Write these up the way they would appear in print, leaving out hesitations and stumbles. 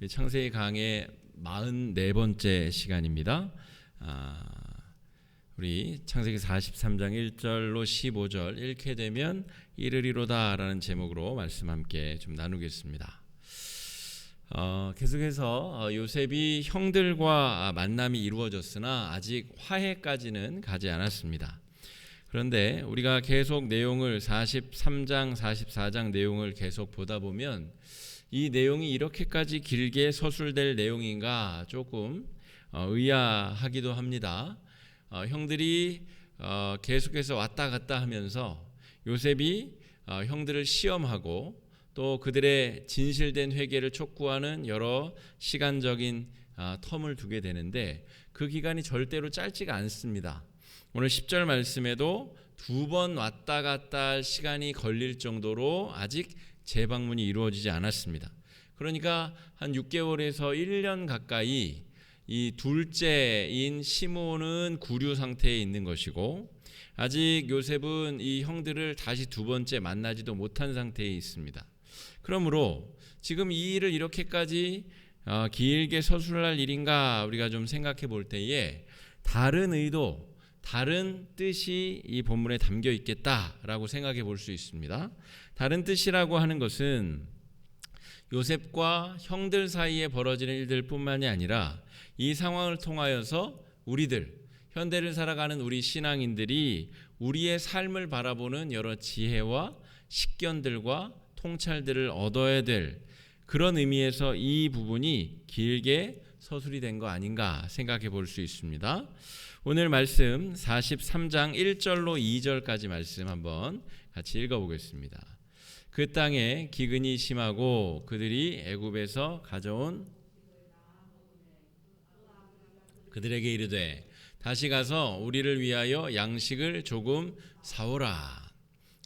창세기 강의 44번째 시간입니다. 우리 창세기 43장 1절로 15절 읽게 되면 이르리로다 라는 제목으로 말씀 함께 좀 나누겠습니다. 계속해서 요셉이 형들과 만남이 이루어졌으나 아직 화해까지는 가지 않았습니다. 그런데 우리가 계속 내용을 43장 44장 내용을 계속 보다 보면 이 내용이 이렇게까지 길게 서술될 내용인가 조금 의아하기도 합니다. 형들이 계속해서 왔다 갔다 하면서 요셉이 형들을 시험하고 또 그들의 진실된 회개를 촉구하는 여러 시간적인 텀을 두게 되는데 그 기간이 절대로 짧지가 않습니다. 오늘 10절 말씀에도 2번 왔다 갔다 할 시간이 걸릴 정도로 아직 재방문이 이루어지지 않았습니다. 그러니까 한 6개월에서 1년 가까이 이 둘째인 시므온은 구류 상태에 있는 것이고 아직 요셉은 이 형들을 다시 두 번째 만나지도 못한 상태에 있습니다. 그러므로 지금 이 일을 이렇게까지 길게 서술할 일인가 우리가 좀 생각해 볼 때에 다른 의도, 다른 뜻이 이 본문에 담겨 있겠다라고 생각해 볼 수 있습니다. 다른 뜻이라고 하는 것은 요셉과 형들 사이에 벌어지는 일들 뿐만이 아니라 이 상황을 통하여서 우리들, 현대를 살아가는 우리 신앙인들이 우리의 삶을 바라보는 여러 지혜와 식견들과 통찰들을 얻어야 될 그런 의미에서 이 부분이 길게 서술이 된 거 아닌가 생각해 볼 수 있습니다. 오늘 말씀 43장 1절로 2절까지 말씀 한번 같이 읽어보겠습니다. 그 땅에 기근이 심하고 그들이 애굽에서 가져온 그들에게 이르되 다시 가서 우리를 위하여 양식을 조금 사오라.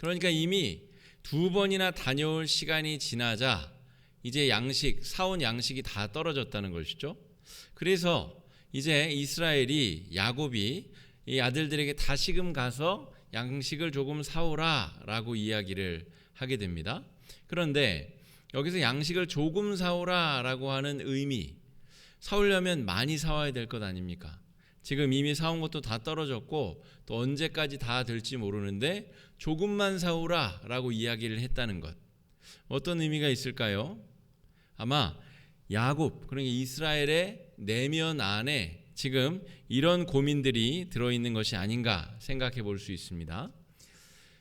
그러니까 이미 2번이나 다녀올 시간이 지나자 이제 사온 양식이 다 떨어졌다는 것이죠. 그래서 이제 이스라엘이 야곱이 이 아들들에게 다시금 가서 양식을 조금 사오라 라고 이야기를 하게 됩니다. 그런데 여기서 양식을 조금 사오라 라고 하는 의미, 사오려면 많이 사와야 될 것 아닙니까? 지금 이미 사온 것도 다 떨어졌고 또 언제까지 다 될지 모르는데 조금만 사오라 라고 이야기를 했다는 것, 어떤 의미가 있을까요? 아마 야곱, 그러니까 이스라엘의 내면 안에 지금 이런 고민들이 들어있는 것이 아닌가 생각해 볼 수 있습니다.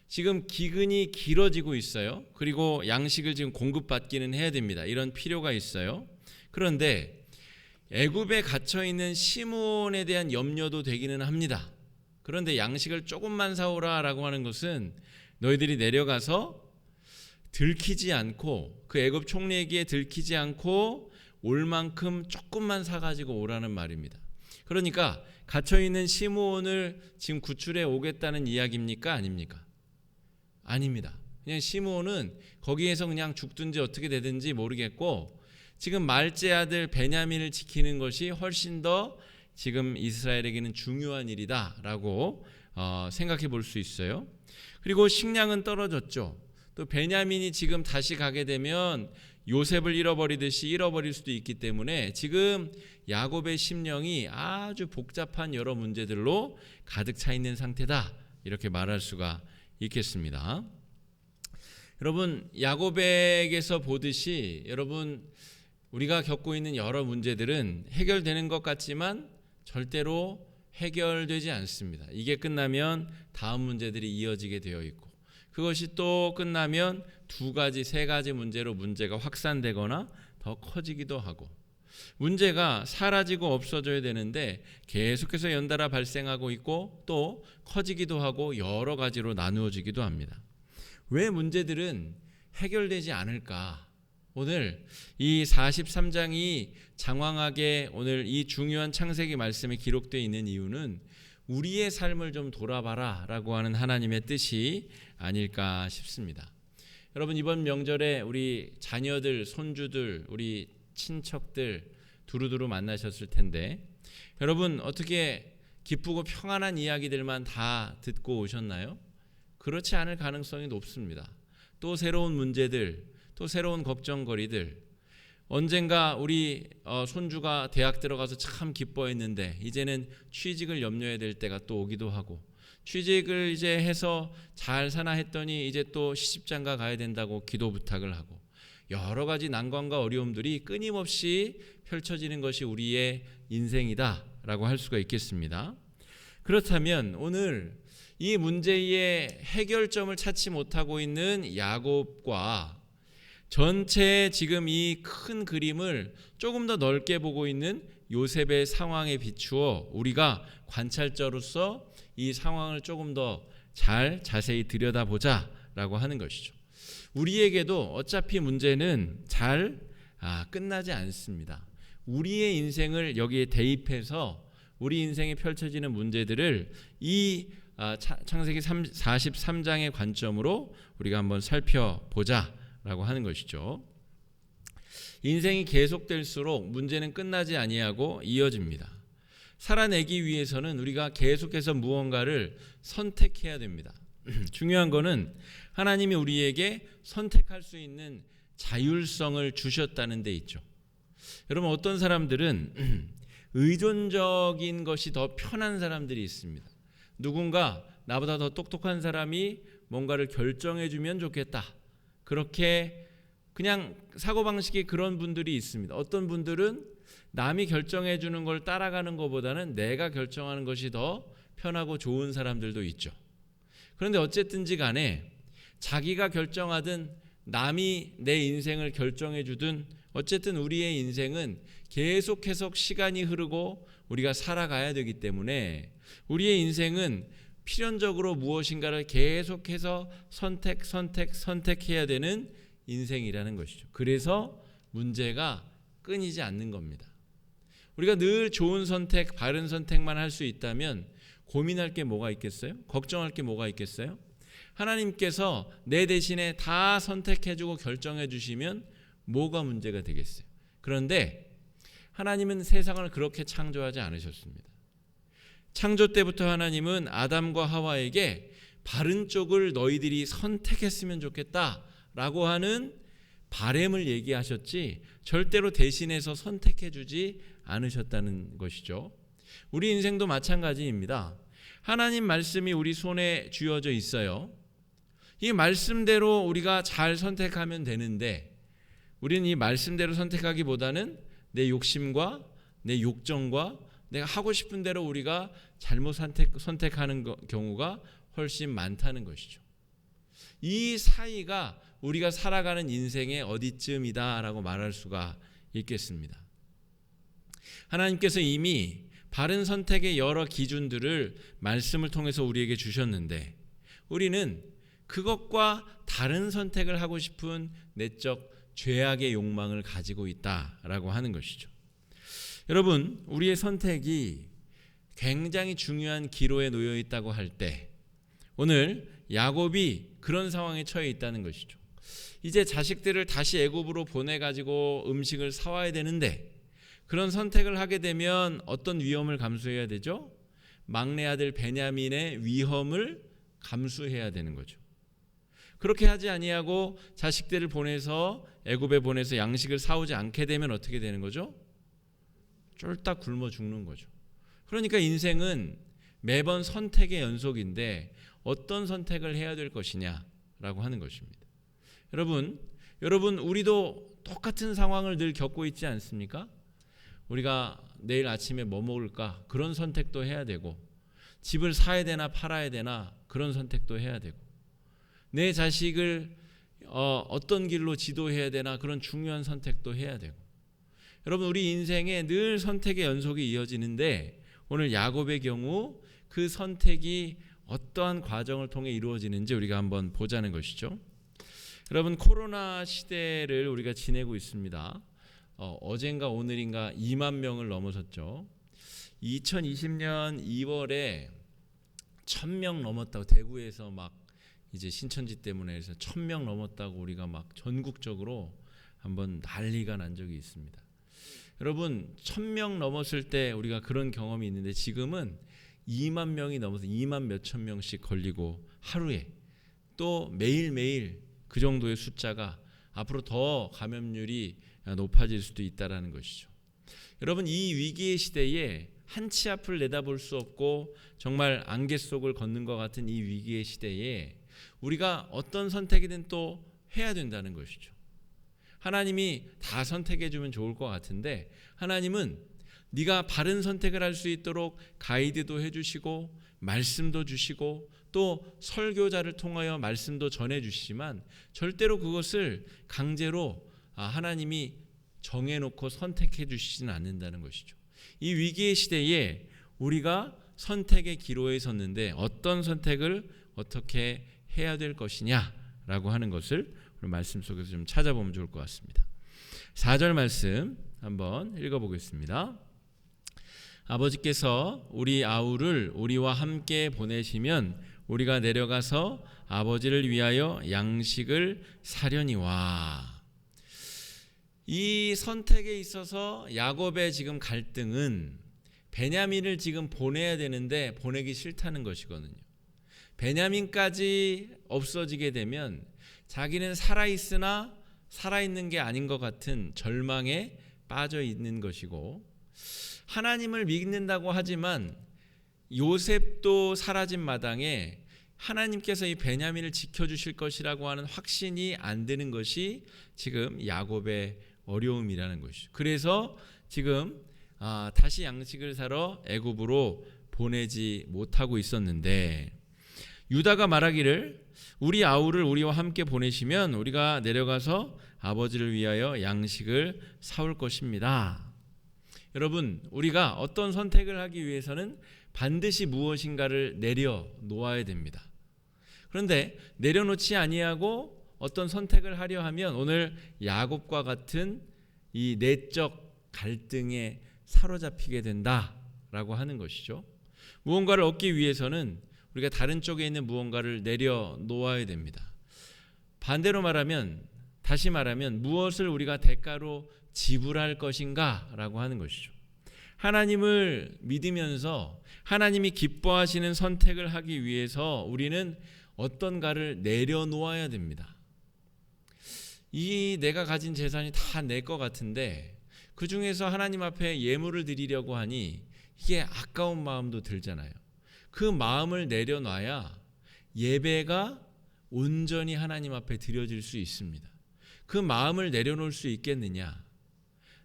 지금 기근이 길어지고 있어요. 그리고 양식을 지금 공급받기는 해야 됩니다. 이런 필요가 있어요. 그런데 애굽에 갇혀있는 시므온에 대한 염려도 되기는 합니다. 그런데 양식을 조금만 사오라 라고 하는 것은 너희들이 내려가서 들키지 않고 그 애굽 총리에게 들키지 않고 올 만큼 조금만 사가지고 오라는 말입니다. 그러니까 갇혀있는 시므온을 지금 구출해 오겠다는 이야기입니까? 아닙니까? 아닙니다. 그냥 시므온은 거기에서 그냥 죽든지 어떻게 되든지 모르겠고 지금 말제 아들 베냐민을 지키는 것이 훨씬 더 지금 이스라엘에게는 중요한 일이다라고 생각해 볼 수 있어요. 그리고 식량은 떨어졌죠. 또 베냐민이 지금 다시 가게 되면 요셉을 잃어버리듯이 잃어버릴 수도 있기 때문에 지금 야곱의 심령이 아주 복잡한 여러 문제들로 가득 차 있는 상태다, 이렇게 말할 수가 있겠습니다. 여러분, 야곱에게서 보듯이 여러분 우리가 겪고 있는 여러 문제들은 해결되는 것 같지만 절대로 해결되지 않습니다. 이게 끝나면 다음 문제들이 이어지게 되어 있고 그것이 또 끝나면 2가지, 3가지 문제로 문제가 확산되거나 더 커지기도 하고 문제가 사라지고 없어져야 되는데 계속해서 연달아 발생하고 있고 또 커지기도 하고 여러 가지로 나누어지기도 합니다. 왜 문제들은 해결되지 않을까? 오늘 이 43장이 장황하게 오늘 이 중요한 창세기 말씀에 기록되어 있는 이유는 우리의 삶을 좀 돌아봐라 라고 하는 하나님의 뜻이 아닐까 싶습니다. 여러분, 이번 명절에 우리 자녀들, 손주들, 우리 친척들 두루두루 만나셨을 텐데 여러분 어떻게 기쁘고 평안한 이야기들만 다 듣고 오셨나요? 그렇지 않을 가능성이 높습니다. 또 새로운 문제들, 또 새로운 걱정거리들, 언젠가 우리 손주가 대학 들어가서 참 기뻐했는데 이제는 취직을 염려해야 될 때가 또 오기도 하고, 취직을 이제 해서 잘 사나 했더니 이제 또 시집장가 가야 된다고 기도 부탁을 하고, 여러 가지 난관과 어려움들이 끊임없이 펼쳐지는 것이 우리의 인생이다라고 할 수가 있겠습니다. 그렇다면 오늘 이 문제의 해결점을 찾지 못하고 있는 야곱과 전체 지금 이 큰 그림을 조금 더 넓게 보고 있는 요셉의 상황에 비추어 우리가 관찰자로서 이 상황을 조금 더 잘 자세히 들여다보자 라고 하는 것이죠. 우리에게도 어차피 문제는 잘 끝나지 않습니다. 우리의 인생을 여기에 대입해서 우리 인생에 펼쳐지는 문제들을 이 창세기 43장의 관점으로 우리가 한번 살펴보자 라고 하는 것이죠. 인생이 계속될수록 문제는 끝나지 아니하고 이어집니다. 살아내기 위해서는 우리가 계속해서 무언가를 선택해야 됩니다. 중요한 거는 하나님이 우리에게 선택할 수 있는 자율성을 주셨다는 데 있죠. 여러분, 어떤 사람들은 의존적인 것이 더 편한 사람들이 있습니다. 누군가 나보다 더 똑똑한 사람이 뭔가를 결정해 주면 좋겠다, 그렇게 그냥 사고방식이 그런 분들이 있습니다. 어떤 분들은 남이 결정해 주는 걸 따라가는 것보다는 내가 결정하는 것이 더 편하고 좋은 사람들도 있죠. 그런데 어쨌든지 간에 자기가 결정하든 남이 내 인생을 결정해 주든 어쨌든 우리의 인생은 계속해서 시간이 흐르고 우리가 살아가야 되기 때문에 우리의 인생은 필연적으로 무엇인가를 계속해서 선택해야 되는 인생이라는 것이죠. 그래서 문제가 끊이지 않는 겁니다. 우리가 늘 좋은 선택, 바른 선택만 할 수 있다면 고민할 게 뭐가 있겠어요? 걱정할 게 뭐가 있겠어요? 하나님께서 내 대신에 다 선택해주고 결정해 주시면 뭐가 문제가 되겠어요? 그런데 하나님은 세상을 그렇게 창조하지 않으셨습니다. 창조 때부터 하나님은 아담과 하와에게 바른 쪽을 너희들이 선택했으면 좋겠다라고 하는 바램을 얘기하셨지 절대로 대신해서 선택해 주지 않으셨다는 것이죠. 우리 인생도 마찬가지입니다. 하나님 말씀이 우리 손에 쥐어져 있어요. 이 말씀대로 우리가 잘 선택하면 되는데 우리는 이 말씀대로 선택하기보다는 내 욕심과 내 욕정과 내가 하고 싶은 대로 우리가 잘못 선택하는 경우가 훨씬 많다는 것이죠. 이 사이가 우리가 살아가는 인생의 어디쯤이다라고 말할 수가 있겠습니다. 하나님께서 이미 바른 선택의 여러 기준들을 말씀을 통해서 우리에게 주셨는데 우리는 그것과 다른 선택을 하고 싶은 내적 죄악의 욕망을 가지고 있다라고 하는 것이죠. 여러분, 우리의 선택이 굉장히 중요한 기로에 놓여 있다고 할 때 오늘 야곱이 그런 상황에 처해 있다는 것이죠. 이제 자식들을 다시 애굽으로 보내가지고 음식을 사와야 되는데 그런 선택을 하게 되면 어떤 위험을 감수해야 되죠? 막내 아들 베냐민의 위험을 감수해야 되는 거죠. 그렇게 하지 아니하고 자식들을 보내서 애굽에 보내서 양식을 사오지 않게 되면 어떻게 되는 거죠? 쫄딱 굶어 죽는 거죠. 그러니까 인생은 매번 선택의 연속인데 어떤 선택을 해야 될 것이냐라고 하는 것입니다. 여러분 우리도 똑같은 상황을 늘 겪고 있지 않습니까? 우리가 내일 아침에 뭐 먹을까? 그런 선택도 해야 되고 집을 사야 되나 팔아야 되나? 그런 선택도 해야 되고 내 자식을 어떤 길로 지도해야 되나? 그런 중요한 선택도 해야 되고 여러분 우리 인생에 늘 선택의 연속이 이어지는데 오늘 야곱의 경우 그 선택이 어떠한 과정을 통해 이루어지는지 우리가 한번 보자는 것이죠. 여러분 코로나 시대를 우리가 지내고 있습니다. 어젠가 오늘인가 2만 명을 넘어섰죠. 2020년 2월에 1000명 넘었다고 대구에서 막 이제 신천지 때문에 해서 1000명 넘었다고 우리가 막 전국적으로 한번 난리가 난 적이 있습니다. 여러분 1000명 넘었을 때 우리가 그런 경험이 있는데 지금은 2만 명이 넘어서 2만 몇천 명씩 걸리고 하루에 또 매일매일 그 정도의 숫자가 앞으로 더 감염률이 높아질 수도 있다라는 것이죠. 여러분, 이 위기의 시대에 한치 앞을 내다볼 수 없고 정말 안개 속을 걷는 것 같은 이 위기의 시대에 우리가 어떤 선택이든 또 해야 된다는 것이죠. 하나님이 다 선택해 주면 좋을 것 같은데 하나님은 네가 바른 선택을 할 수 있도록 가이드도 해주시고 말씀도 주시고 또 설교자를 통하여 말씀도 전해주시지만 절대로 그것을 강제로 하나님이 정해놓고 선택해 주시지는 않는다는 것이죠. 이 위기의 시대에 우리가 선택의 기로에 섰는데 어떤 선택을 어떻게 해야 될 것이냐라고 하는 것을 오늘 말씀 속에서 좀 찾아보면 좋을 것 같습니다. 4절 말씀 한번 읽어보겠습니다. 아버지께서 우리 아우를 우리와 함께 보내시면 우리가 내려가서 아버지를 위하여 양식을 사려니와. 이 선택에 있어서 야곱의 지금 갈등은 베냐민을 지금 보내야 되는데 보내기 싫다는 것이거든요. 베냐민까지 없어지게 되면 자기는 살아있으나 살아있는 게 아닌 것 같은 절망에 빠져 있는 것이고, 하나님을 믿는다고 하지만 요셉도 사라진 마당에 하나님께서 이 베냐민을 지켜주실 것이라고 하는 확신이 안 드는 것이 지금 야곱의 어려움이라는 것이죠. 그래서 지금 다시 양식을 사러 애굽으로 보내지 못하고 있었는데, 유다가 말하기를 우리 아우를 우리와 함께 보내시면 우리가 내려가서 아버지를 위하여 양식을 사올 것입니다. 여러분, 우리가 어떤 선택을 하기 위해서는 반드시 무엇인가를 내려놓아야 됩니다. 그런데 내려놓지 아니하고 어떤 선택을 하려 하면 오늘 야곱과 같은 이 내적 갈등에 사로잡히게 된다라고 하는 것이죠. 무언가를 얻기 위해서는 우리가 다른 쪽에 있는 무언가를 내려놓아야 됩니다. 반대로 말하면, 다시 말하면 무엇을 우리가 대가로 지불할 것인가 라고 하는 것이죠. 하나님을 믿으면서 하나님이 기뻐하시는 선택을 하기 위해서 우리는 어떤가를 내려놓아야 됩니다. 이 내가 가진 재산이 다 내 것 같은데 그 중에서 하나님 앞에 예물을 드리려고 하니 이게 아까운 마음도 들잖아요. 그 마음을 내려놔야 예배가 온전히 하나님 앞에 드려질 수 있습니다. 그 마음을 내려놓을 수 있겠느냐?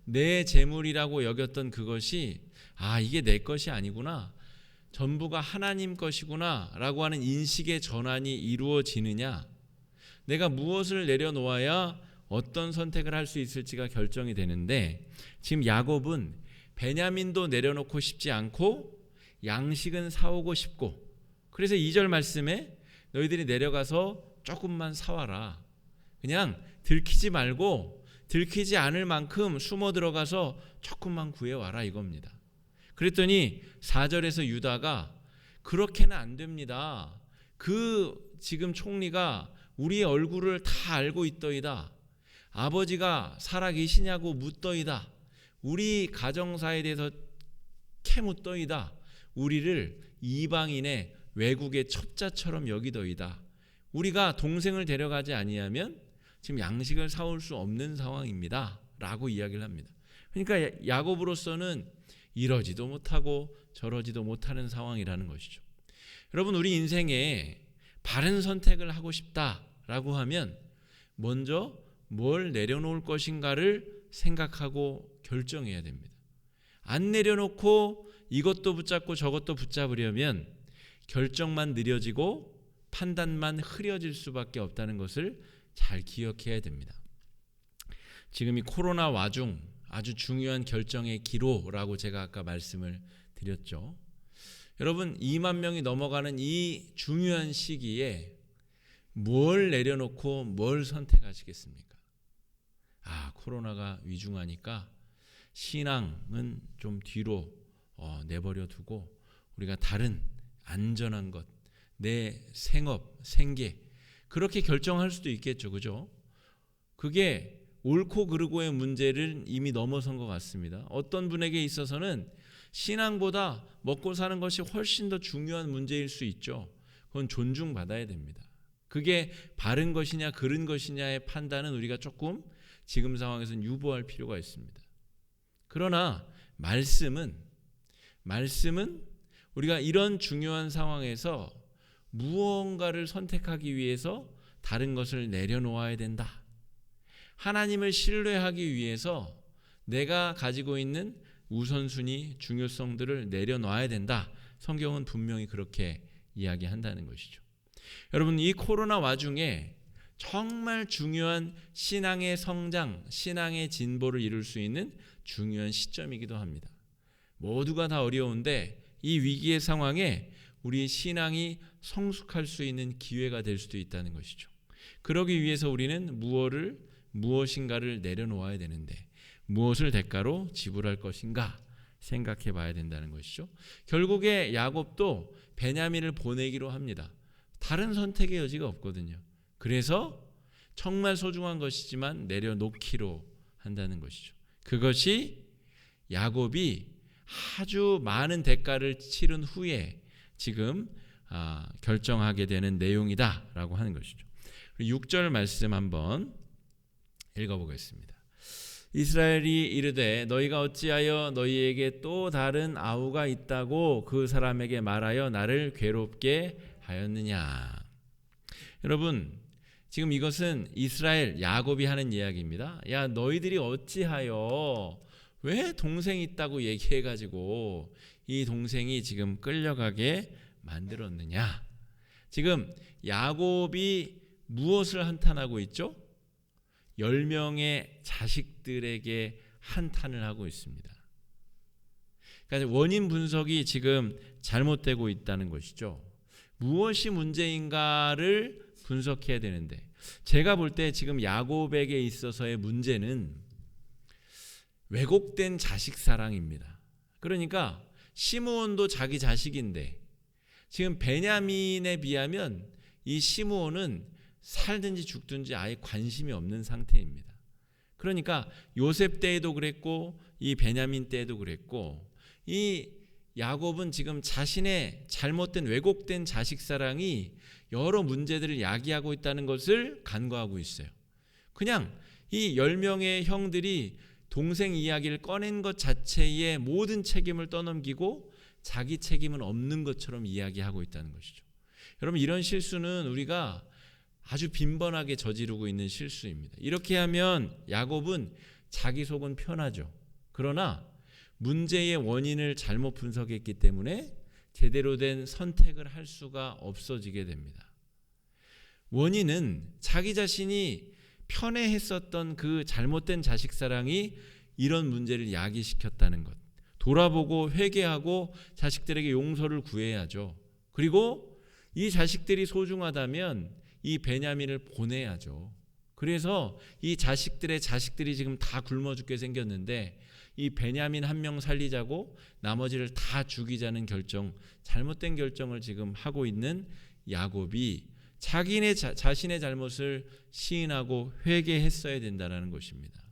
내 재물이라고 여겼던 그것이 이게 내 것이 아니구나, 전부가 하나님 것이구나 라고 하는 인식의 전환이 이루어지느냐? 내가 무엇을 내려놓아야 어떤 선택을 할 수 있을지가 결정이 되는데, 지금 야곱은 베냐민도 내려놓고 싶지 않고 양식은 사오고 싶고, 그래서 2절 말씀에 너희들이 내려가서 조금만 사와라, 그냥 들키지 말고 들키지 않을 만큼 숨어 들어가서 조금만 구해와라 이겁니다. 그랬더니 4절에서 유다가 그렇게는 안 됩니다. 그 지금 총리가 우리의 얼굴을 다 알고 있더이다. 아버지가 살아계시냐고 묻더이다. 우리 가정사에 대해서 캐묻더이다. 우리를 이방인의 외국의 첩자처럼 여기더이다. 우리가 동생을 데려가지 아니하면 지금 양식을 사올 수 없는 상황입니다 라고 이야기를 합니다. 그러니까 야곱으로서는 이러지도 못하고 저러지도 못하는 상황이라는 것이죠. 여러분, 우리 인생에 바른 선택을 하고 싶다라고 하면 먼저 뭘 내려놓을 것인가를 생각하고 결정해야 됩니다. 안 내려놓고 이것도 붙잡고 저것도 붙잡으려면 결정만 느려지고 판단만 흐려질 수밖에 없다는 것을 잘 기억해야 됩니다. 지금 이 코로나 와중 아주 중요한 결정의 기로라고 제가 아까 말씀을 드렸죠. 여러분, 2만 명이 넘어가는 이 중요한 시기에 뭘 내려놓고 뭘 선택하시겠습니까? 코로나가 위중하니까 신앙은 좀 뒤로 내버려 두고 우리가 다른 안전한 것, 내 생업, 생계, 그렇게 결정할 수도 있겠죠. 그죠? 그게 옳고 그르고의 문제를 이미 넘어선 것 같습니다. 어떤 분에게 있어서는 신앙보다 먹고 사는 것이 훨씬 더 중요한 문제일 수 있죠. 그건 존중받아야 됩니다. 그게 바른 것이냐 그른 것이냐의 판단은 우리가 조금 지금 상황에서는 유보할 필요가 있습니다. 그러나 말씀은 우리가 이런 중요한 상황에서 무언가를 선택하기 위해서 다른 것을 내려놓아야 된다. 하나님을 신뢰하기 위해서 내가 가지고 있는 우선순위, 중요성들을 내려놔야 된다. 성경은 분명히 그렇게 이야기한다는 것이죠. 여러분, 이 코로나 와중에 정말 중요한 신앙의 성장, 신앙의 진보를 이룰 수 있는 중요한 시점이기도 합니다. 모두가 다 어려운데 이 위기의 상황에 우리의 신앙이 성숙할 수 있는 기회가 될 수도 있다는 것이죠. 그러기 위해서 우리는 무엇인가를 내려놓아야 되는데 무엇을 대가로 지불할 것인가 생각해 봐야 된다는 것이죠. 결국에 야곱도 베냐민을 보내기로 합니다. 다른 선택의 여지가 없거든요. 그래서 정말 소중한 것이지만 내려놓기로 한다는 것이죠. 그것이 야곱이 아주 많은 대가를 치른 후에 지금 결정하게 되는 내용이다라고 하는 것이죠. 6절 말씀 한번 읽어보겠습니다. 이스라엘이 이르되 너희가 어찌하여 너희에게 또 다른 아우가 있다고 그 사람에게 말하여 나를 괴롭게 하였느냐. 여러분, 지금 이것은 이스라엘 야곱이 하는 이야기입니다. 야, 너희들이 어찌하여 왜 동생이 있다고 얘기해가지고 이 동생이 지금 끌려가게 만들었느냐. 지금 야곱이 무엇을 한탄하고 있죠? 10명의 자식들에게 한탄을 하고 있습니다. 그러니까 원인 분석이 지금 잘못되고 있다는 것이죠. 무엇이 문제인가를 분석해야 되는데, 제가 볼 때 지금 야곱에게 있어서의 문제는 왜곡된 자식 사랑입니다. 그러니까 시므온도 자기 자식인데 지금 베냐민에 비하면 이 시므온은 살든지 죽든지 아예 관심이 없는 상태입니다. 그러니까 요셉 때에도 그랬고 이 베냐민 때에도 그랬고, 이 야곱은 지금 자신의 잘못된 왜곡된 자식 사랑이 여러 문제들을 야기하고 있다는 것을 간과하고 있어요. 그냥 이 10명의 형들이 동생 이야기를 꺼낸 것 자체에 모든 책임을 떠넘기고 자기 책임은 없는 것처럼 이야기하고 있다는 것이죠. 여러분, 이런 실수는 우리가 아주 빈번하게 저지르고 있는 실수입니다. 이렇게 하면 야곱은 자기 속은 편하죠. 그러나 문제의 원인을 잘못 분석했기 때문에 제대로 된 선택을 할 수가 없어지게 됩니다. 원인은 자기 자신이 편애했었던 그 잘못된 자식 사랑이 이런 문제를 야기시켰다는 것. 돌아보고 회개하고 자식들에게 용서를 구해야죠. 그리고 이 자식들이 소중하다면 이 베냐민을 보내야죠. 그래서 이 자식들이 지금 다 굶어 죽게 생겼는데 이 베냐민 한 명 살리자고 나머지를 다 죽이자는 결정, 잘못된 결정을 지금 하고 있는 야곱이 자신의 잘못을 시인하고 회개했어야 된다는 것입니다.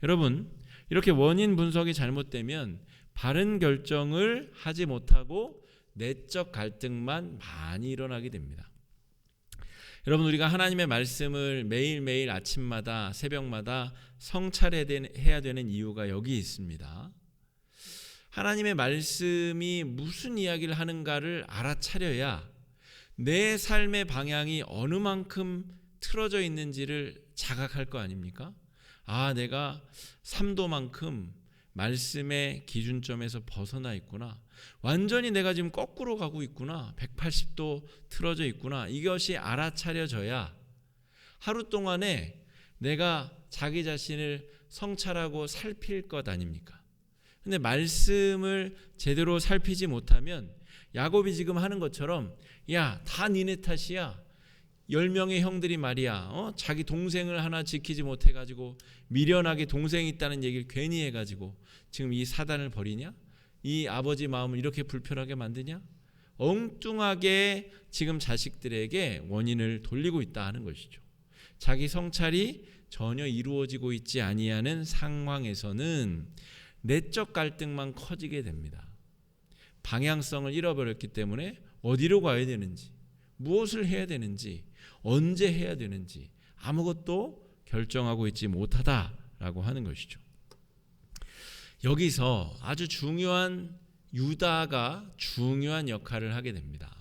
여러분, 이렇게 원인 분석이 잘못되면 바른 결정을 하지 못하고 내적 갈등만 많이 일어나게 됩니다. 여러분, 우리가 하나님의 말씀을 매일매일 아침마다 새벽마다 성찰해야 되는 이유가 여기 있습니다. 하나님의 말씀이 무슨 이야기를 하는가를 알아차려야 내 삶의 방향이 어느 만큼 틀어져 있는지를 자각할 거 아닙니까? 아, 내가 3도만큼 말씀의 기준점에서 벗어나 있구나. 완전히 내가 지금 거꾸로 가고 있구나. 180도 틀어져 있구나. 이것이 알아차려져야 하루 동안에 내가 자기 자신을 성찰하고 살필 것 아닙니까? 근데 말씀을 제대로 살피지 못하면 야곱이 지금 하는 것처럼, 야, 다 니네 탓이야. 10명의 형들이 말이야, 자기 동생을 하나 지키지 못해가지고 미련하게 동생이 있다는 얘기를 괜히 해가지고 지금 이 사단을 벌이냐? 이 아버지 마음을 이렇게 불편하게 만드냐? 엉뚱하게 지금 자식들에게 원인을 돌리고 있다 하는 것이죠. 자기 성찰이 전혀 이루어지고 있지 아니하는 상황에서는 내적 갈등만 커지게 됩니다. 방향성을 잃어버렸기 때문에 어디로 가야 되는지, 무엇을 해야 되는지, 언제 해야 되는지 아무것도 결정하고 있지 못하다라고 하는 것이죠. 여기서 아주 중요한 유다가 중요한 역할을 하게 됩니다.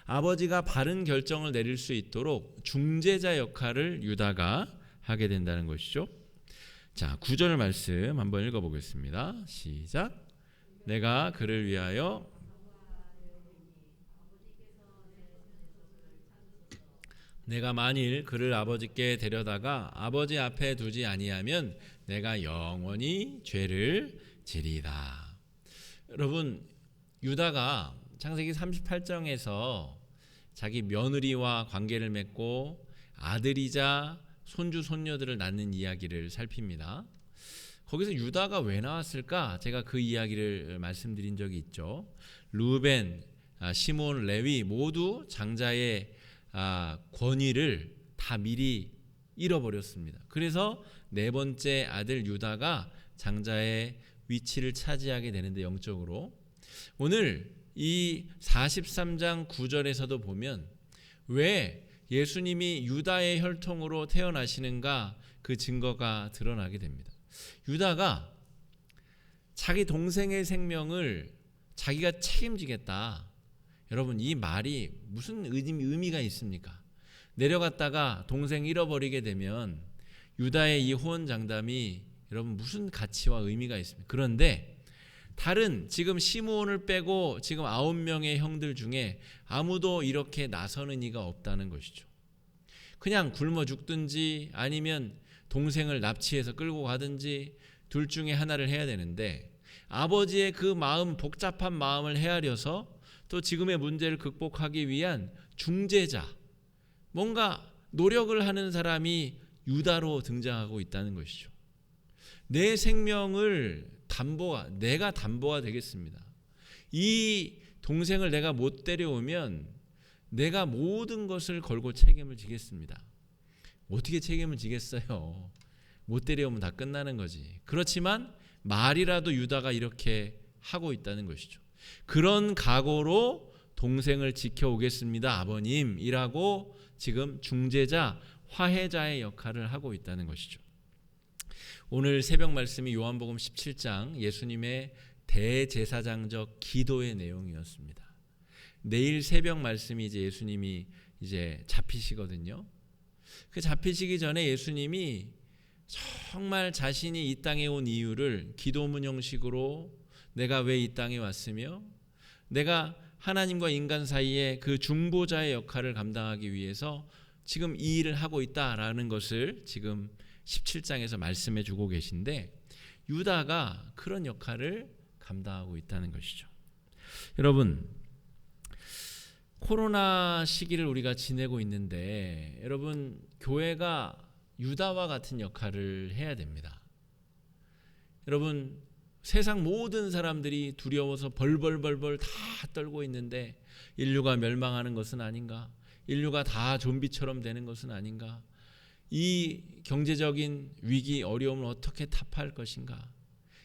아버지가 바른 결정을 내릴 수 있도록 중재자 역할을 유다가 하게 된다는 것이죠. 자, 9절 말씀 한번 읽어보겠습니다. 시작. 내가 그를 위하여 내가 만일 그를 아버지께 데려다가 아버지 앞에 두지 아니하면 내가 영원히 죄를 지리다. 여러분, 유다가 창세기 38장에서 자기 며느리와 관계를 맺고 아들이자 손주 손녀들을 낳는 이야기를 살핍니다. 거기서 유다가 왜 나왔을까? 제가 그 이야기를 말씀드린 적이 있죠. 루벤, 시몬, 레위 모두 장자의 권위를 다 미리 잃어버렸습니다. 그래서 네 번째 아들 유다가 장자의 위치를 차지하게 되는데, 영적으로 오늘 이 43장 9절에서도 보면 왜 예수님이 유다의 혈통으로 태어나시는가, 그 증거가 드러나게 됩니다. 유다가 자기 동생의 생명을 자기가 책임지겠다. 여러분, 이 말이 무슨 의미가 있습니까? 내려갔다가 동생 잃어버리게 되면 유다의 이 호언장담이 여러분 무슨 가치와 의미가 있습니까? 그런데 다른 지금 시므온을 빼고 지금 9명의 형들 중에 아무도 이렇게 나서는 이가 없다는 것이죠. 그냥 굶어 죽든지 아니면 동생을 납치해서 끌고 가든지 둘 중에 하나를 해야 되는데, 아버지의 그 마음, 복잡한 마음을 헤아려서 또 지금의 문제를 극복하기 위한 중재자, 뭔가 노력을 하는 사람이 유다로 등장하고 있다는 것이죠. 내 생명을 내가 담보가 되겠습니다. 이 동생을 내가 못 데려오면 내가 모든 것을 걸고 책임을 지겠습니다. 어떻게 책임을 지겠어요? 못 데려오면 다 끝나는 거지. 그렇지만 말이라도 유다가 이렇게 하고 있다는 것이죠. 그런 각오로 동생을 지켜오겠습니다, 아버님이라고 지금 중재자, 화해자의 역할을 하고 있다는 것이죠. 오늘 새벽 말씀이 요한복음 17장 예수님의 대제사장적 기도의 내용이었습니다. 내일 새벽 말씀이 이제 예수님이 이제 잡히시거든요. 그 잡히시기 전에 예수님이 정말 자신이 이 땅에 온 이유를 기도문 형식으로, 내가 왜 이 땅에 왔으며 내가 하나님과 인간 사이에 그 중보자의 역할을 감당하기 위해서 지금 이 일을 하고 있다라는 것을 지금 17장에서 말씀해 주고 계신데, 유다가 그런 역할을 감당하고 있다는 것이죠. 여러분, 코로나 시기를 우리가 지내고 있는데, 여러분, 교회가 유다와 같은 역할을 해야 됩니다. 여러분, 세상 모든 사람들이 두려워서 벌벌벌벌 다 떨고 있는데 인류가 멸망하는 것은 아닌가? 인류가 다 좀비처럼 되는 것은 아닌가? 이 경제적인 위기, 어려움을 어떻게 타파할 것인가?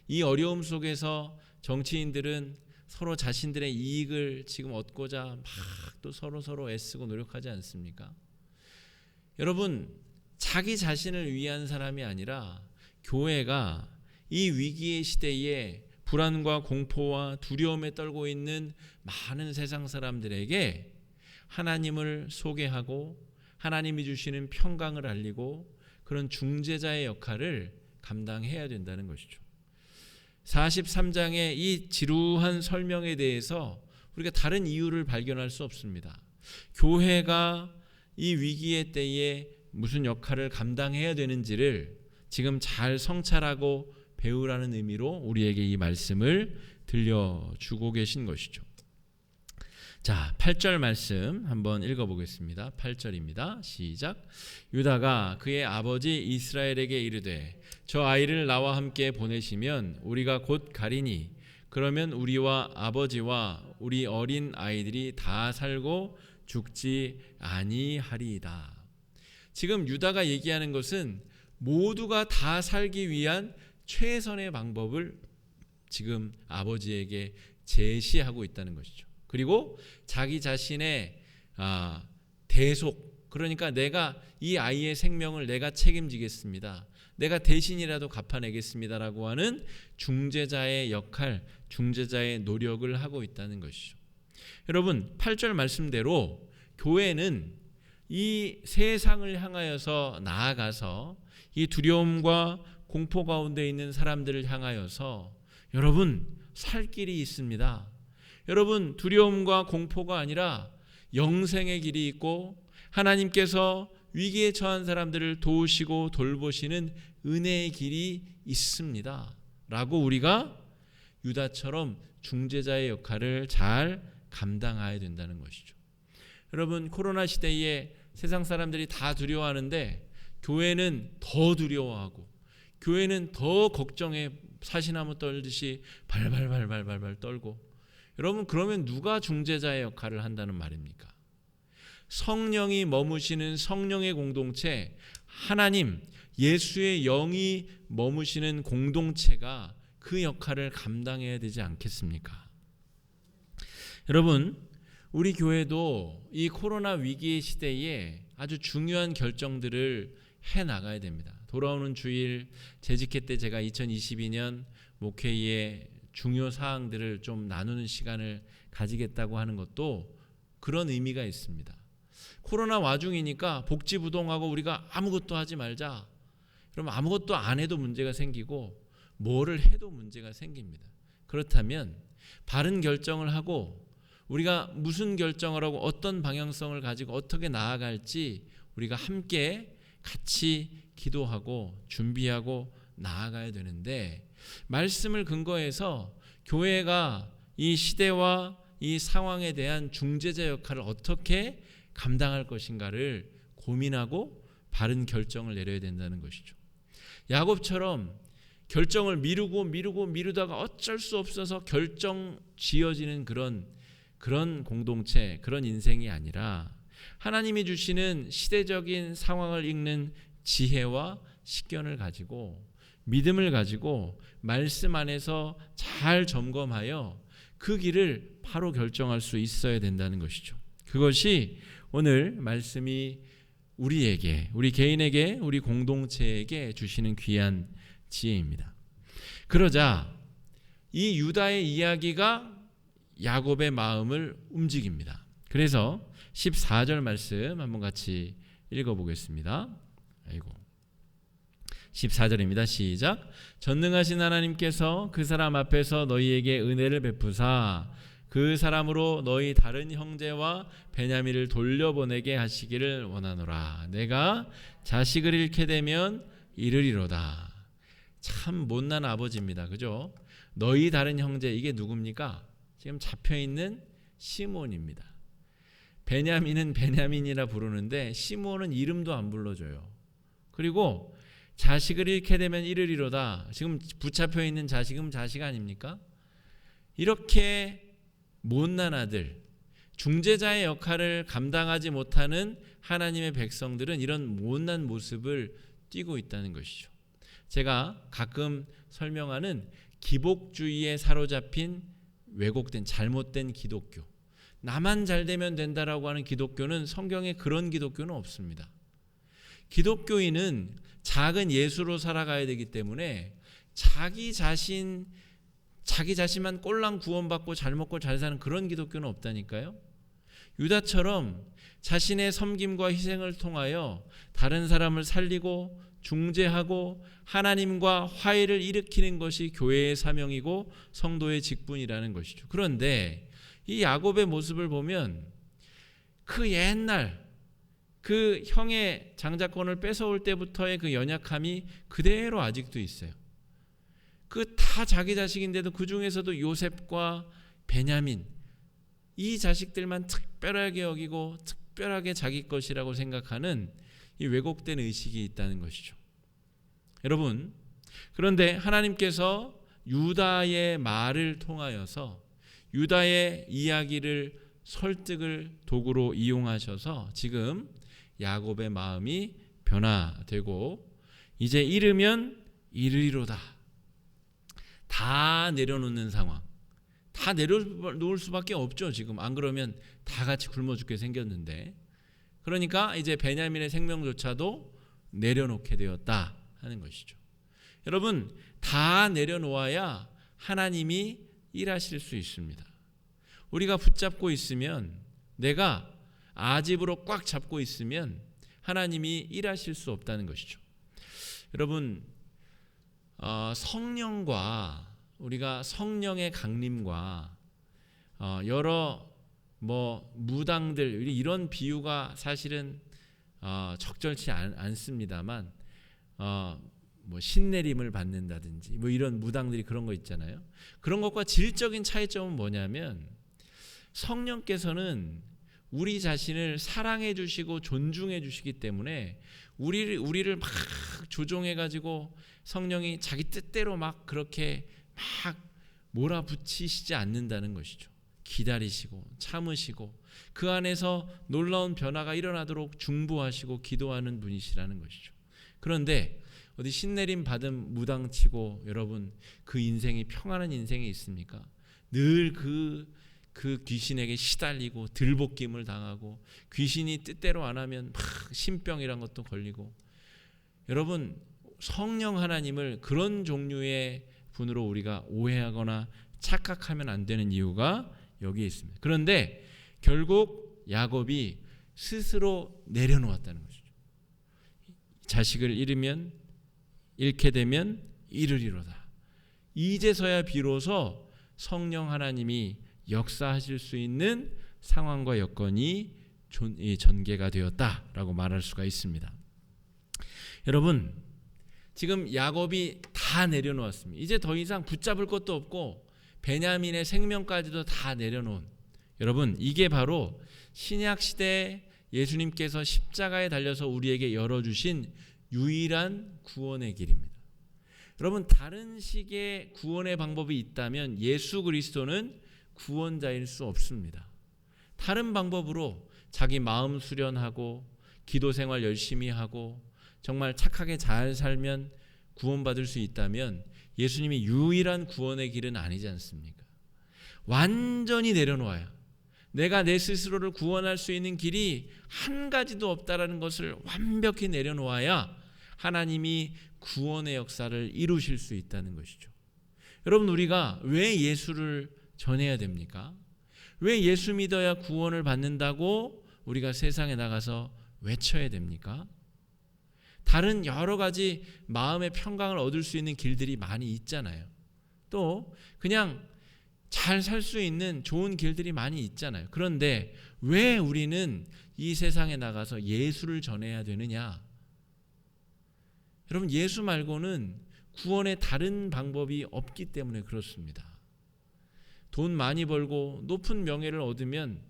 이 어려움 속에서 정치인들은 서로 자신들의 이익을 지금 얻고자 막 또 서로 애쓰고 노력하지 않습니까? 여러분, 자기 자신을 위한 사람이 아니라 교회가 이 위기의 시대에 불안과 공포와 두려움에 떨고 있는 많은 세상 사람들에게 하나님을 소개하고 하나님이 주시는 평강을 알리고 그런 중재자의 역할을 감당해야 된다는 것이죠. 43장의 이 지루한 설명에 대해서 우리가 다른 이유를 발견할 수 없습니다. 교회가 이 위기의 때에 무슨 역할을 감당해야 되는지를 지금 잘 성찰하고 배우라는 의미로 우리에게 이 말씀을 들려주고 계신 것이죠. 자, 8절 말씀 한번 읽어보겠습니다. 8절입니다. 시작. 유다가 그의 아버지 이스라엘에게 이르되 저 아이를 나와 함께 보내시면 우리가 곧 가리니 그러면 우리와 아버지와 우리 어린 아이들이 다 살고 죽지 아니하리이다. 지금 유다가 얘기하는 것은 모두가 다 살기 위한 최선의 방법을 지금 아버지에게 제시하고 있다는 것이죠. 그리고 자기 자신의 대속, 그러니까 내가 이 아이의 생명을 내가 책임지겠습니다. 내가 대신이라도 갚아내겠습니다라고 하는 중재자의 역할, 중재자의 노력을 하고 있다는 것이죠. 여러분, 8절 말씀대로 교회는 이 세상을 향하여서 나아가서 이 두려움과 공포 가운데 있는 사람들을 향하여서 여러분, 살 길이 있습니다. 여러분, 두려움과 공포가 아니라 영생의 길이 있고 하나님께서 위기에 처한 사람들을 도우시고 돌보시는 은혜의 길이 있습니다. 라고 우리가 유다처럼 중재자의 역할을 잘 감당해야 된다는 것이죠. 여러분, 코로나 시대에 세상 사람들이 다 두려워하는데 교회는 더 두려워하고 교회는 더 걱정에 사시나무 떨듯이 발발발발발발 떨고, 여러분, 그러면 누가 중재자의 역할을 한다는 말입니까? 성령이 머무시는 성령의 공동체, 하나님 예수의 영이 머무시는 공동체가 그 역할을 감당해야 되지 않겠습니까? 여러분, 우리 교회도 이 코로나 위기의 시대에 아주 중요한 결정들을 해나가야 됩니다. 돌아오는 주일 재직회 때 제가 2022년 목회의 중요 사항들을 좀 나누는 시간을 가지겠다고 하는 것도 그런 의미가 있습니다. 코로나 와중이니까 복지부동하고 우리가 아무것도 하지 말자. 그러면 아무것도 안 해도 문제가 생기고 뭐를 해도 문제가 생깁니다. 그렇다면 바른 결정을 하고 우리가 무슨 결정을 하고 어떤 방향성을 가지고 어떻게 나아갈지 우리가 함께 같이 기도하고 준비하고 나아가야 되는데, 말씀을 근거해서 교회가 이 시대와 이 상황에 대한 중재자 역할을 어떻게 감당할 것인가를 고민하고 바른 결정을 내려야 된다는 것이죠. 야곱처럼 결정을 미루다가 어쩔 수 없어서 결정 지어지는 그런 공동체, 그런 인생이 아니라 하나님이 주시는 시대적인 상황을 읽는 지혜와 식견을 가지고 믿음을 가지고 말씀 안에서 잘 점검하여 그 길을 바로 결정할 수 있어야 된다는 것이죠. 그것이 오늘 말씀이 우리에게, 우리 개인에게, 우리 공동체에게 주시는 귀한 지혜입니다. 그러자 이 유다의 이야기가 야곱의 마음을 움직입니다. 그래서 14절 말씀 한번 같이 읽어보겠습니다. 14절입니다. 시작. 전능하신 하나님께서 그 사람 앞에서 너희에게 은혜를 베푸사 그 사람으로 너희 다른 형제와 베냐민을 돌려보내게 하시기를 원하노라. 내가 자식을 잃게 되면 이르리로다. 참 못난 아버지입니다. 그죠? 너희 다른 형제, 이게 누굽니까? 지금 잡혀있는 시몬입니다. 베냐민은 베냐민이라 부르는데 시몬은 이름도 안 불러줘요. 그리고 자식을 잃게 되면 이르리로다. 지금 붙잡혀 있는 자식은 자식 아닙니까? 이렇게 못난 아들, 중재자의 역할을 감당하지 못하는 하나님의 백성들은 이런 못난 모습을 띠고 있다는 것이죠. 제가 가끔 설명하는 기복주의에 사로잡힌 왜곡된 잘못된 기독교, 나만 잘 되면 된다라고 하는 기독교는 성경에 그런 기독교는 없습니다. 기독교인은 작은 예수로 살아가야 되기 때문에 자기 자신만 꼴랑 구원받고 잘 먹고 잘 사는 그런 기독교는 없다니까요. 유다처럼 자신의 섬김과 희생을 통하여 다른 사람을 살리고 중재하고 하나님과 화해를 일으키는 것이 교회의 사명이고 성도의 직분이라는 것이죠. 그런데 이 야곱의 모습을 보면 그 옛날 그 형의 장자권을 뺏어올 때부터의 그 연약함이 그대로 아직도 있어요. 그 다 자기 자식인데도 그 중에서도 요셉과 베냐민, 이 자식들만 특별하게 여기고 특별하게 자기 것이라고 생각하는 이 왜곡된 의식이 있다는 것이죠. 여러분, 그런데 하나님께서 유다의 말을 통하여서 유다의 이야기를 설득을 도구로 이용하셔서 지금 야곱의 마음이 변화되고 이제 이르면 이르리로다. 다 내려놓는 상황. 다 내려놓을 수밖에 없죠. 지금 안 그러면 다 같이 굶어 죽게 생겼는데 그러니까 이제 베냐민의 생명조차도 내려놓게 되었다 하는 것이죠. 여러분, 다 내려놓아야 하나님이 일하실 수 있습니다. 우리가 붙잡고 있으면, 내가 아집으로 꽉 잡고 있으면 하나님이 일하실 수 없다는 것이죠. 여러분, 성령과, 우리가 성령의 강림과 여러 무당들, 이런 비유가 사실은 적절치 않습니다만, 신내림을 받는다든지 이런 무당들이 그런 거 있잖아요. 그런 것과 질적인 차이점은 뭐냐면, 성령께서는 우리 자신을 사랑해 주시고 존중해 주시기 때문에 우리를 막 조종해 가지고 성령이 자기 뜻대로 막 그렇게 막 몰아붙이시지 않는다는 것이죠. 기다리시고 참으시고 그 안에서 놀라운 변화가 일어나도록 중보하시고 기도하는 분이시라는 것이죠. 그런데 어디 신내림 받은 무당치고 여러분, 그 인생이 평안한 인생이 있습니까? 늘 그 귀신에게 시달리고 들볶임을 당하고, 귀신이 뜻대로 안 하면 막 신병이란 것도 걸리고. 여러분, 성령 하나님을 그런 종류의 분으로 우리가 오해하거나 착각하면 안 되는 이유가 여기에 있습니다. 그런데 결국 야곱이 스스로 내려놓았다는 것이죠. 자식을 잃게 되면 잃으리로다. 이제서야 비로소 성령 하나님이 역사하실 수 있는 상황과 여건이 전개가 되었다라고 말할 수가 있습니다. 여러분, 지금 야곱이 다 내려놓았습니다. 이제 더 이상 붙잡을 것도 없고 베냐민의 생명까지도 다 내려놓은, 여러분, 이게 바로 신약 시대에 예수님께서 십자가에 달려서 우리에게 열어주신 유일한 구원의 길입니다. 여러분, 다른 식의 구원의 방법이 있다면 예수 그리스도는 구원자일 수 없습니다. 다른 방법으로 자기 마음 수련하고 기도 생활 열심히 하고 정말 착하게 잘 살면 구원받을 수 있다면 예수님이 유일한 구원의 길은 아니지 않습니까? 완전히 내려놓아야, 내가 내 스스로를 구원할 수 있는 길이 한 가지도 없다라는 것을 완벽히 내려놓아야 하나님이 구원의 역사를 이루실 수 있다는 것이죠. 여러분, 우리가 왜 예수를 전해야 됩니까? 왜 예수 믿어야 구원을 받는다고 우리가 세상에 나가서 외쳐야 됩니까? 다른 여러 가지 마음의 평강을 얻을 수 있는 길들이 많이 있잖아요. 또 그냥 잘 살 수 있는 좋은 길들이 많이 있잖아요. 그런데 왜 우리는 이 세상에 나가서 예수를 전해야 되느냐? 여러분, 예수 말고는 구원의 다른 방법이 없기 때문에 그렇습니다. 돈 많이 벌고 높은 명예를 얻으면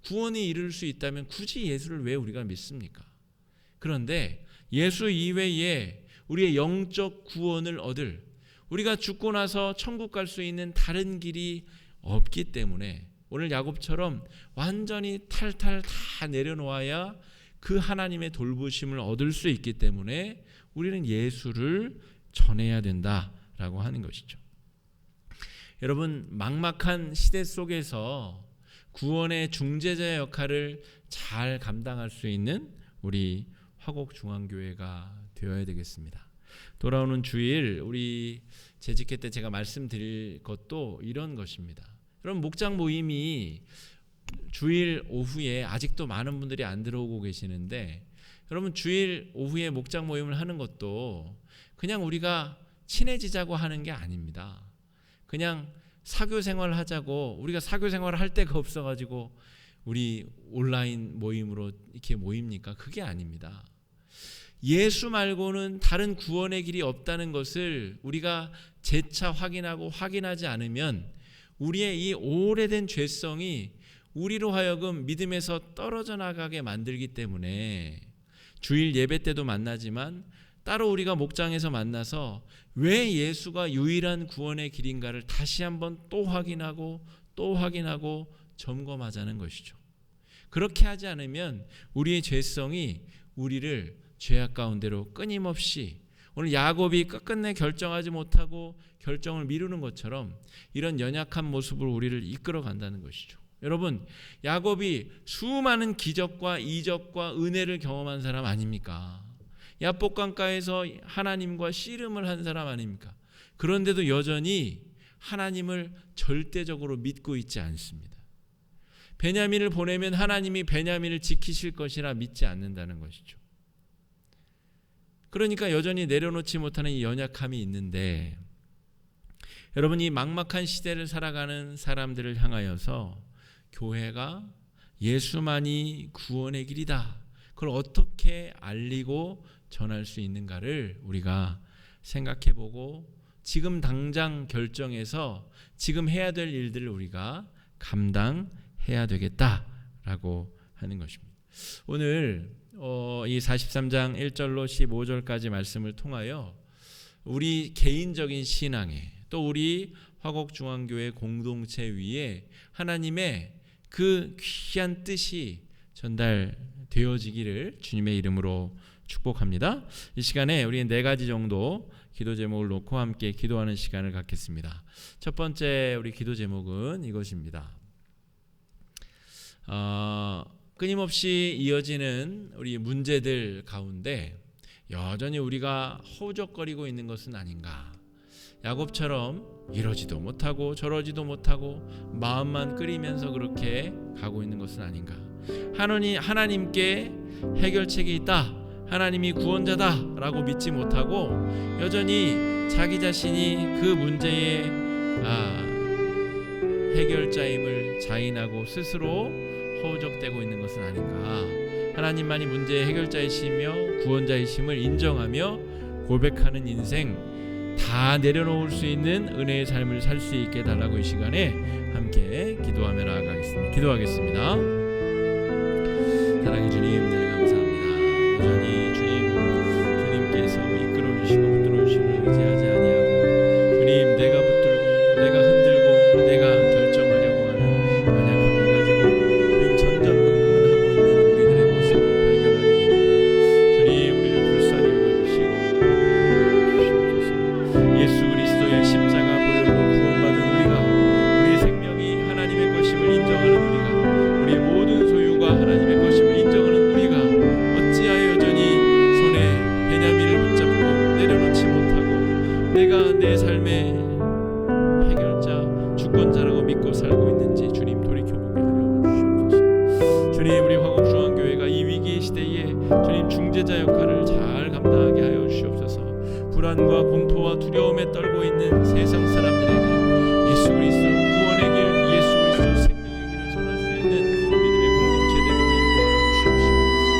구원이 이룰 수 있다면 굳이 예수를 왜 우리가 믿습니까? 그런데 예수 이외에 우리의 영적 구원을 얻을, 우리가 죽고 나서 천국 갈 수 있는 다른 길이 없기 때문에 오늘 야곱처럼 완전히 탈탈 다 내려놓아야 그 하나님의 돌보심을 얻을 수 있기 때문에 우리는 예수를 전해야 된다라고 하는 것이죠. 여러분, 막막한 시대 속에서 구원의 중재자 역할을 잘 감당할 수 있는 우리 화곡중앙교회가 되어야 되겠습니다. 돌아오는 주일 우리 재직회 때 제가 말씀드릴 것도 이런 것입니다. 여러분, 목장 모임이 주일 오후에 아직도 많은 분들이 안 들어오고 계시는데, 여러분, 주일 오후에 목장 모임을 하는 것도 그냥 우리가 친해지자고 하는 게 아닙니다. 그냥 사교 생활을 하자고, 우리가 사교 생활을 할 데가 없어가지고 우리 온라인 모임으로 이렇게 모입니까? 그게 아닙니다. 예수 말고는 다른 구원의 길이 없다는 것을 우리가 재차 확인하지 않으면 우리의 이 오래된 죄성이 우리로 하여금 믿음에서 떨어져 나가게 만들기 때문에 주일 예배 때도 만나지만 따로 우리가 목장에서 만나서 왜 예수가 유일한 구원의 길인가를 다시 한번 또 확인하고 점검하자는 것이죠. 그렇게 하지 않으면 우리의 죄성이 우리를 죄악 가운데로 끊임없이, 오늘 야곱이 끝끝내 결정하지 못하고 결정을 미루는 것처럼 이런 연약한 모습으로 우리를 이끌어 간다는 것이죠. 여러분, 야곱이 수많은 기적과 이적과 은혜를 경험한 사람 아닙니까? 야복강가에서 하나님과 씨름을 한 사람 아닙니까? 그런데도 여전히 하나님을 절대적으로 믿고 있지 않습니다. 베냐민을 보내면 하나님이 베냐민을 지키실 것이라 믿지 않는다는 것이죠. 그러니까 여전히 내려놓지 못하는 이 연약함이 있는데, 여러분, 이 막막한 시대를 살아가는 사람들을 향하여서 교회가 예수만이 구원의 길이다, 그걸 어떻게 알리고 전할 수 있는가를 우리가 생각해보고 지금 당장 결정해서 지금 해야 될 일들을 우리가 감당해야 되겠다라고 하는 것입니다. 오늘 이 43장 1절로 15절까지 말씀을 통하여 우리 개인적인 신앙에, 또 우리 화곡중앙교회 공동체 위에 하나님의 그 귀한 뜻이 전달되어지기를 주님의 이름으로 축복합니다. 이 시간에 우리 4가지 정도 기도 제목을 놓고 함께 기도하는 시간을 갖겠습니다. 첫 번째 우리 기도 제목은 이것입니다. 끊임없이 이어지는 우리 문제들 가운데 여전히 우리가 허우적거리고 있는 것은 아닌가. 야곱처럼 이러지도 못하고 저러지도 못하고 마음만 끓이면서 그렇게 가고 있는 것은 아닌가. 하나님께 해결책이 있다, 하나님이 구원자다라고 믿지 못하고 여전히 자기 자신이 그 문제의 해결자임을 자인하고 스스로 허우적대고 있는 것은 아닌가. 하나님만이 문제의 해결자이시며 구원자이심을 인정하며 고백하는 인생, 다 내려놓을 수 있는 은혜의 삶을 살 수 있게 해달라고 이 시간에 함께 기도하며 나아가겠습니다. 기도하겠습니다. 사랑의 주님, 늘 감사합니다. 여전히 주님께서 이끌어 주시고 붙들어 주심을 의지하지 아니하고 주님, 내가 붙들고 내가 흔들고 내가 결정하려고 하는 연약함을 가지고 주님 전전긍긍하고 있는 우리들의 모습을 발견하게 됩니다. 주님, 우리를 불쌍히 여겨주시고 예수 그리스도의 십자가 보혈로 구원받은 우리가, 우리의 생명이 하나님의 것임을 인정하는 우리가, 우리의 모든 소유가 하나님의 것임을 인정하는 우리가 어찌하여 여전히 손에 베냐민을 붙잡고 내려놓지 못하고 내가 내 삶의 해결자, 주권자라고 믿고 살고 있는지 주님 돌이켜보게 하여 주시옵소서. 주님, 우리 화곡중앙교회가 이 위기의 시대에 주님 중재자 역할을 잘 감당하게 하여 주시옵소서. 불안과 공포와 두려움에 떨고 있는 세상 사람들에게 예수 그리스도 구원의 길, 예수 그리스도 생명의 길을 전할 수 있는 믿음의 공동체 되도록 인도하여 주시옵소서.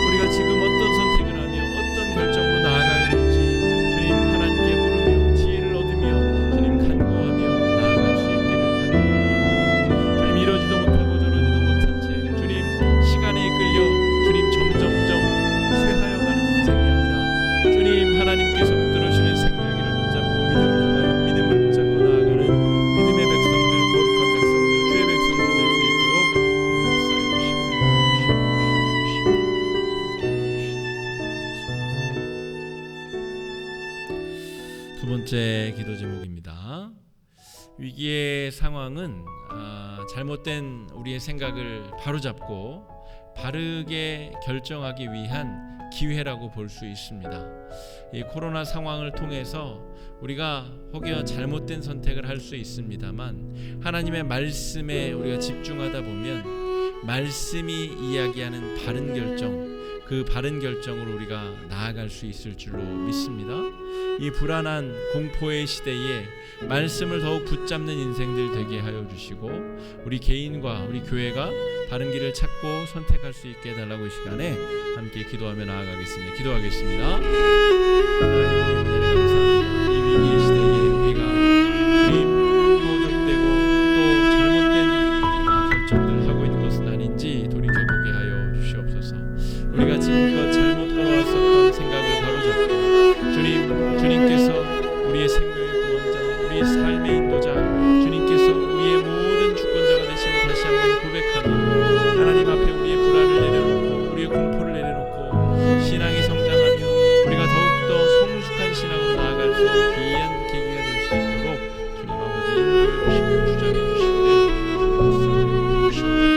우리가 지금 어떤 선택을 하며 어떤 결정으로 나아가야 될지 주님 하나님께 물으며 지혜를 얻으며 주님 간구하며 나아갈 수 있기를 간구합니다. 주님, 이러지도 못하고 저러지도 못한 채 주님 시간에 이끌려 주님 점점점 쇠하여 가는 인생이 아니라 주님 하나님께서 붙들어주시는 생명의 길을 붙잡고 믿음을 붙잡고 나아가는 믿음의 백성들, 거룩한 백성들, 주의 백성들 될 수 있도록 역사해 주시고 두 번째 기도 제목입니다. 위기의 상황은 잘못된 우리의 생각을 바로잡고 바르게 결정하기 위한 기회라고 볼 수 있습니다. 이 코로나 상황을 통해서 우리가 혹여 잘못된 선택을 할 수 있습니다만 하나님의 말씀에 우리가 집중하다 보면 말씀이 이야기하는 바른 결정, 그 바른 결정으로 우리가 나아갈 수 있을 줄로 믿습니다. 이 불안한 공포의 시대에 말씀을 더욱 붙잡는 인생들 되게 하여 주시고 우리 개인과 우리 교회가 바른 길을 찾고 선택할 수 있게 해달라고 이 시간에 함께 기도하며 나아가겠습니다. 기도하겠습니다. 하나님, 은혜를 감사합니다. 이 위기의 시대에 우리가 주님 허우적대고 또 잘못된 결정들을 하고 있는 것은 아닌지 돌이켜보게 하여 주시옵소서. 우리가 지금껏 잘못 걸어왔었던 생각을 바로잡고 주님께서 우리의 생명의 구원자, 우리의 삶의 인도자, 주님께서 우리의 모든 주권자가 되심을 다시 한번 고백하며 하나님 앞에 우리의 불안을 내려놓고 우리의 공포를 내려놓고 신앙이 성장하며 우리가 더욱더 성숙한 신앙으로 나아갈 수 있는 귀한 계기가 될 수 있도록 주님 아버지 인도해 주시고 주장해 주시기를 주옵소서.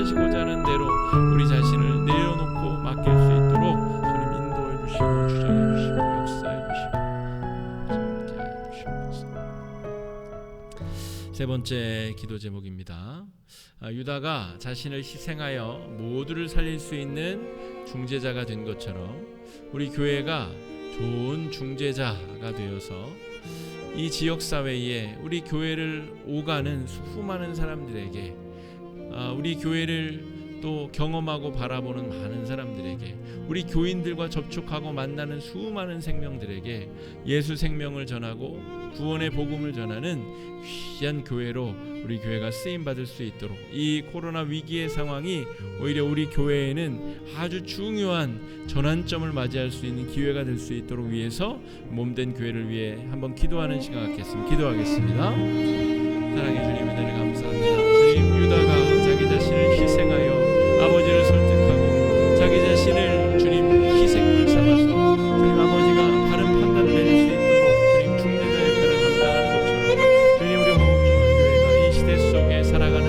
하시고자 하는 대로 우리 자신을 내려놓고 맡길 수 있도록 주님 인도해 주시고 주장해 주시고 역사해 주시고 세 번째 기도 제목입니다. 유다가 자신을 희생하여 모두를 살릴 수 있는 중재자가 된 것처럼 우리 교회가 좋은 중재자가 되어서 이 지역사회에 우리 교회를 오가는 수많은 사람들에게, 우리 교회를 또 경험하고 바라보는 많은 사람들에게, 우리 교인들과 접촉하고 만나는 수많은 생명들에게 예수 생명을 전하고 구원의 복음을 전하는 귀한 교회로 우리 교회가 쓰임받을 수 있도록, 이 코로나 위기의 상황이 오히려 우리 교회에는 아주 중요한 전환점을 맞이할 수 있는 기회가 될 수 있도록 위해서 몸된 교회를 위해 한번 기도하는 시간 갖겠습니다. 기도하겠습니다. 사랑해 주님, 은혜를 감사합니다. 주님, 유다가 자기 자신을 희생하여 아버지를 설득하고 자기 자신을 주님 희생물 삼아서 주님 아버지가 바른 판단을 내릴 수 있도록 주님 중재자 역할을 감당하는 것처럼 주님 우리 호흡중앙교회가 이 시대 속에 살아가는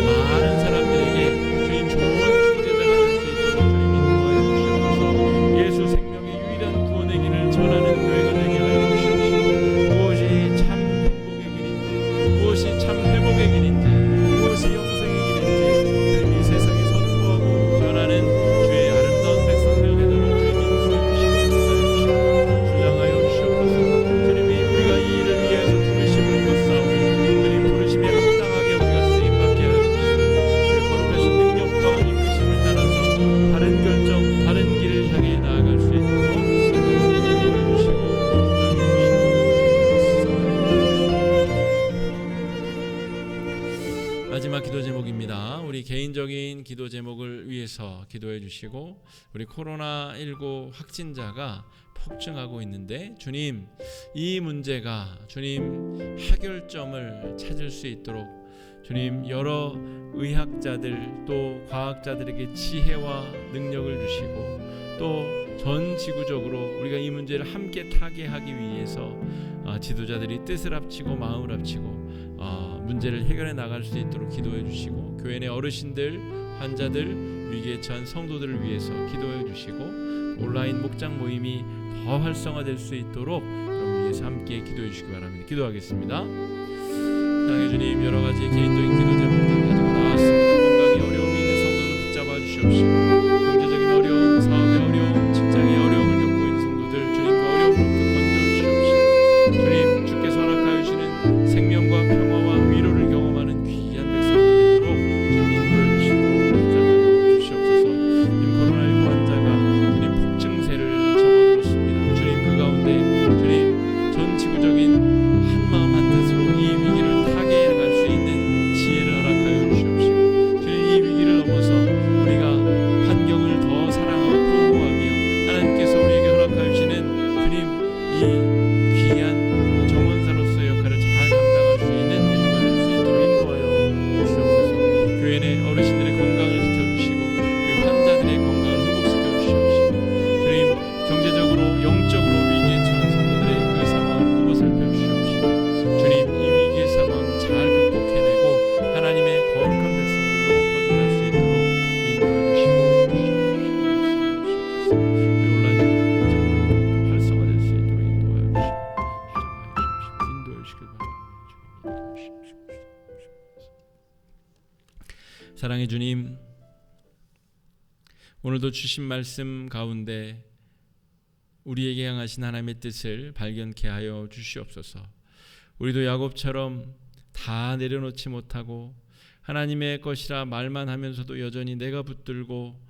많은 사람들에게 주님 좋은 중재자가 될 수 있도록 주님 인도하여 주시옵소서. 예수 생명의 유일한 구원의 길을 전하는 교회가 되게 하여 주시옵시고, 무엇이 참 행복의 길인지, 무엇이 참 회복의 길인지, 무엇이 영생의 길인지 주님 이 세상에 전하는 주의 아름다운 백성들 되도록 주님 인도해 주시고 역사해 주시고 주장하여 주시옵소서. 주님이 우리가 이 일을 위해서 부르심을 입었사오니 주님 부르심에 합당하게 우리가 쓰임받게 하여 주시고 주의 거룩하신 능력과 이끄심을 따라서 다른 결정, 다른 길을 향해 나아갈 수 있도록 인도해 주시고 마지막 기도 제목입니다. 우리 개인적인 기도 제목을 위해서 기도해 주시고, 우리 코로나19 확진자가 폭증하고 있는데 주님 이 문제가 주님 해결점을 찾을 수 있도록 주님 여러 의학자들 또 과학자들에게 지혜와 능력을 주시고 또 전 지구적으로 우리가 이 문제를 함께 타개하기 위해서 지도자들이 뜻을 합치고 마음을 합치고 문제를 해결해 나갈 수 있도록 기도해 주시고, 교회 내 어르신들, 환자들, 위기에 처한 성도들을 위해서 기도해 주시고, 온라인 목장 모임이 더 활성화될 수 있도록 여러분 위해서 함께 기도해 주시기 바랍니다. 기도하겠습니다. 사랑해 주님, 여러 가지 개인적인 기도 제목들 가지고 나왔습니다. 건강에 어려움이 있는 성도들 붙잡아 주시옵시고, 경제적인 어려움, 사업의 어려움, 직장의 어려움을 겪고 있는 성도들 주님 그 어려움으로부터 건져 주시옵시고, 주님 주께서 허락하여 주시는 생명과 평화와 위로를 경험하는 귀한 백성들 되도록 주님 인도해 주시고 주장하여 주시옵소서. 주님 코로나19 환자가 주님 폭증세를 접어들었습니다. 주님 그 가운데 주님 전 지구적인 한 마음 한 뜻으로 이 위기를 타개해 갈 수 있는 지혜를 허락하여 주시옵시고, 주님 이 위기를 넘어서 우리가 환경을 더 사랑하고 보호하며 하나님께서 우리에게 허락하여 주시는 주님 이 귀한 정원사로서의 역할을 잘 감당할 수 있는 인류가 될 수 있도록 인도하여 주시옵소서. 교회 내 어르신들의 건강을 지켜주시고 우리 환자들의 건강을 회복시켜 주시옵시고, 주님 경제적으로 영적으로 위기에 처한 성도들의 그 상황을 보고 살펴주시옵시고, 주님 이 위기의 상황 잘 극복해내고 하나님의 거룩한 백성들로 거듭날 수 있도록 인도해 주시고 우리 온라인 목장 활성화될 수 있도록 인도하여 주시기 바랍니다. 사랑의 주님, 오늘도 주신 말씀 가운데 우리에게 향하신 하나님의 뜻을 발견케 하여 주시옵소서. 우리도 야곱처럼 다 내려놓지 못하고 하나님의 것이라 말만 하면서도 여전히 내가 붙들고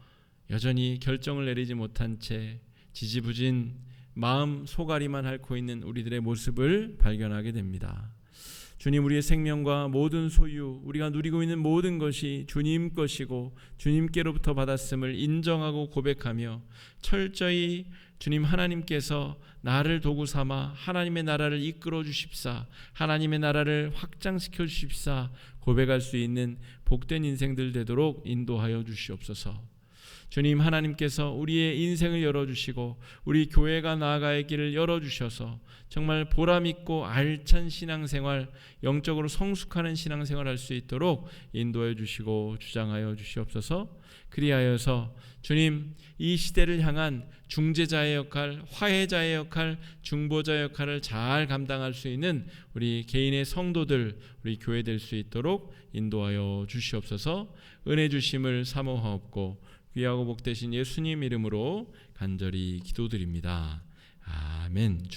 여전히 결정을 내리지 못한 채 지지부진 마음 소가리만 앓고 있는 우리들의 모습을 발견하게 됩니다. 주님, 우리의 생명과 모든 소유, 우리가 누리고 있는 모든 것이 주님 것이고 주님께로부터 받았음을 인정하고 고백하며 철저히 주님 하나님께서 나를 도구 삼아 하나님의 나라를 이끌어 주십사, 하나님의 나라를 확장시켜 주십사 고백할 수 있는 복된 인생들 되도록 인도하여 주시옵소서. 주님 하나님께서 우리의 인생을 열어주시고 우리 교회가 나아갈 길을 열어주셔서 정말 보람있고 알찬 신앙생활, 영적으로 성숙하는 신앙생활 할 수 있도록 인도해 주시고 주장하여 주시옵소서. 그리하여서 주님 이 시대를 향한 중재자의 역할, 화해자의 역할, 중보자의 역할을 잘 감당할 수 있는 우리 개인의 성도들, 우리 교회 될 수 있도록 인도하여 주시옵소서. 은혜 주심을 사모하옵고 귀하고 복되신 예수님 이름으로 간절히 기도드립니다. 아멘.